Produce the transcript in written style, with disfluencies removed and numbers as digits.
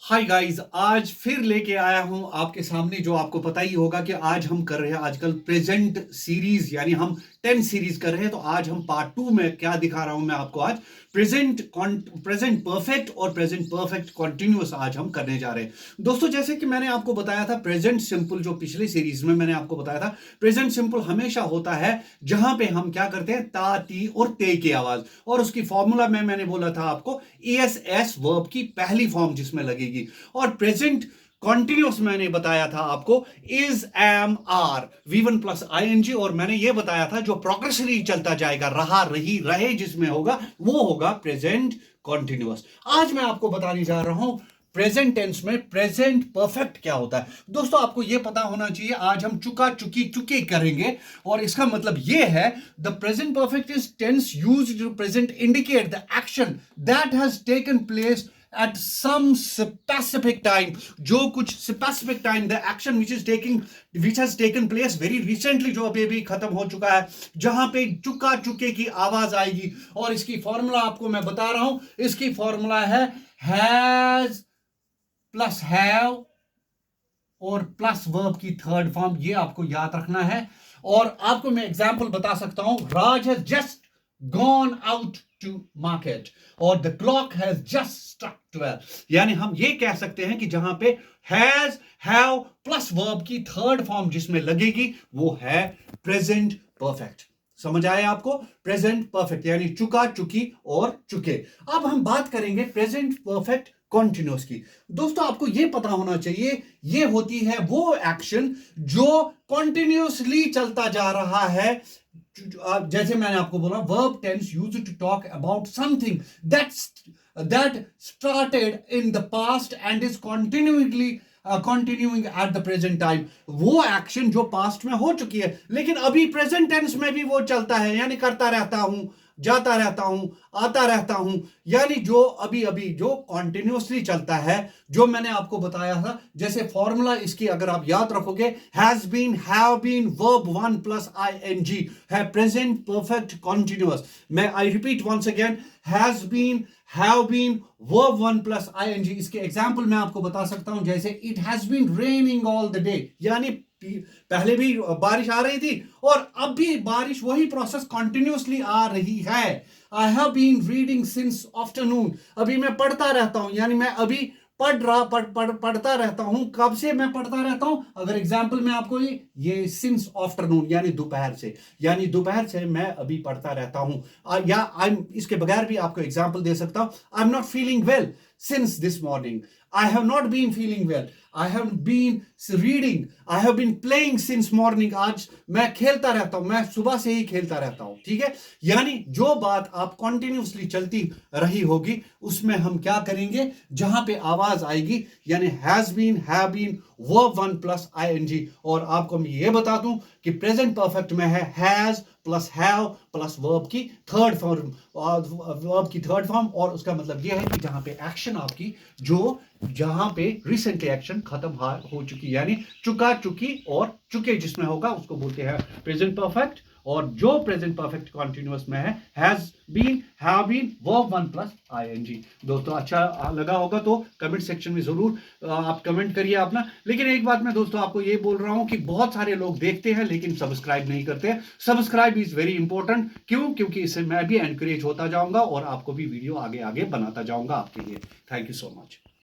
Hi guys, आज फिर लेके आया हूं आपके सामने। जो आपको पता ही होगा कि आज हम कर रहे हैं आजकल प्रेजेंट सीरीज, यानी हम 10 सीरीज कर रहे हैं। तो आज हम पार्ट 2 में क्या दिखा रहा हूं मैं आपको। आज प्रेजेंट परफेक्ट और प्रेजेंट परफेक्ट कॉन्टिन्यूअस आज हम करने जा रहे हैं। दोस्तों, जैसे कि मैंने आपको बताया था, प्रेजेंट सिंपल जो पिछले सीरीज में मैंने आपको बताया था, प्रेजेंट सिंपल हमेशा होता है जहां पे हम क्या करते हैं, ता, ती और ते की आवाज। और उसकी फॉर्मूला में मैंने बोला था आपको, एस वर्ब की पहली फॉर्म जिसमें लगेगी। और प्रेजेंट कॉन्टिन्यूस मैंने बताया था आपको, is, am, are, V1 plus ING। और मैंने यह बताया था जो प्रोग्रेसिवली चलता जाएगा, रहा, रही, रहे जिसमें होगा, वो होगा प्रेजेंट कॉन्टिन्यूस। आज मैं आपको बताने जा रहा हूं प्रेजेंट टेंस में प्रेजेंट परफेक्ट क्या होता है। दोस्तों, आपको यह पता होना चाहिए, आज हम चुका, चुकी, चुके करेंगे। और इसका मतलब यह है, the present perfect is tense used to present indicate the action that has taken place at some specific time। जो कुछ specific time, the action which has taken place very recently, जो अभी अभी खत्म हो चुका है, जहां पे चुका, चुके की आवाज आएगी। और इसकी फॉर्मूला आपको मैं बता रहा हूं, इसकी फॉर्मूला है हैज प्लस हैव और प्लस वर्ब की थर्ड फॉर्म। ये आपको याद रखना है। और आपको मैं एग्जांपल बता सकता हूं, Raj has just gone out to market और the clock has just struck 12। यानी हम ये कह सकते हैं कि जहां पे has, have प्लस वर्ब की थर्ड फॉर्म जिसमें लगेगी, वो है प्रेजेंट परफेक्ट। समझ आया आपको? प्रेजेंट परफेक्ट यानी चुका, चुकी और चुके। अब हम बात करेंगे प्रेजेंट परफेक्ट कॉन्टिन्यूस की। दोस्तों, आपको यह पता होना चाहिए, यह होती है वो एक्शन जो कॉन्टिन्यूसली चलता जा रहा है। जैसे मैंने आपको बोला, verb tense used to talk about something that started in the past and is continuing at the present time। वो एक्शन जो पास्ट में हो चुकी है, लेकिन अभी प्रेजेंट टेंस में भी वो चलता है, यानी करता रहता हूं, जाता रहता हूं, आता रहता हूं। यानी जो अभी अभी जो कॉन्टिन्यूसली चलता है, जो मैंने आपको बताया था। जैसे फॉर्मूला इसकी अगर आप याद रखोगे, has been, have been, verb 1 plus ING है प्रेजेंट परफेक्ट कॉन्टिन्यूअस। मैं I repeat once again, has been, have been, verb 1 plus ING। इसके एग्जाम्पल मैं आपको बता सकता हूं, जैसे it has been raining all the day, यानी पहले भी बारिश आ रही थी और अब भी बारिश, वही प्रोसेस कंटिन्यूअसली आ रही है। I have been reading since afternoon, अभी मैं पढ़ता रहता हूं, यानी मैं अभी पढ़ता रहता हूं। कब से मैं पढ़ता रहता हूं? अगर एग्जाम्पल में आपको ये सिंस आफ्टरनून यानी दोपहर से, यानी दोपहर से मैं अभी पढ़ता रहता हूं। या आई इसके बगैर भी आपको एग्जाम्पल दे सकता हूं, I am not feeling well since this morning. I have not been feeling well. I have been reading. I have been playing since morning। आज मैं खेलता रहता हूं, मैं सुबह से ही खेलता रहता हूं। ठीक है, यानी जो बात आप कॉन्टिन्यूसली चलती रही होगी, उसमें हम क्या करेंगे, जहां पे आवाज आएगी, यानी has been, have been, verb 1 plus ING। और आपको मैं ये बता दूं कि प्रेजेंट परफेक्ट में है has plus have plus verb की थर्ड फॉर्म। और उसका मतलब यह है कि जहां पे एक्शन आपकी, जहां पे रिसेंटली एक्शन खत्म हो चुकी, यानी चुका, चुकी और चुके जिसमें होगा, उसको बोलते हैं प्रेजेंट परफेक्ट। और जो प्रेजेंट परफेक्ट कॉन्टिन्यूअस में है, has been, have been, verb 1 plus ING। दोस्तों, अच्छा लगा होगा तो कमेंट सेक्शन में जरूर आप कमेंट करिए अपना। लेकिन एक बात मैं दोस्तों आपको ये बोल रहा हूं कि बहुत सारे लोग देखते हैं लेकिन सब्सक्राइब नहीं करते। Subscribe is very important. क्यों? क्योंकि इससे मैं भी एनकरेज होता जाऊंगा और आपको भी वीडियो आगे आगे बनाता जाऊंगा आपके लिए। Thank you so much.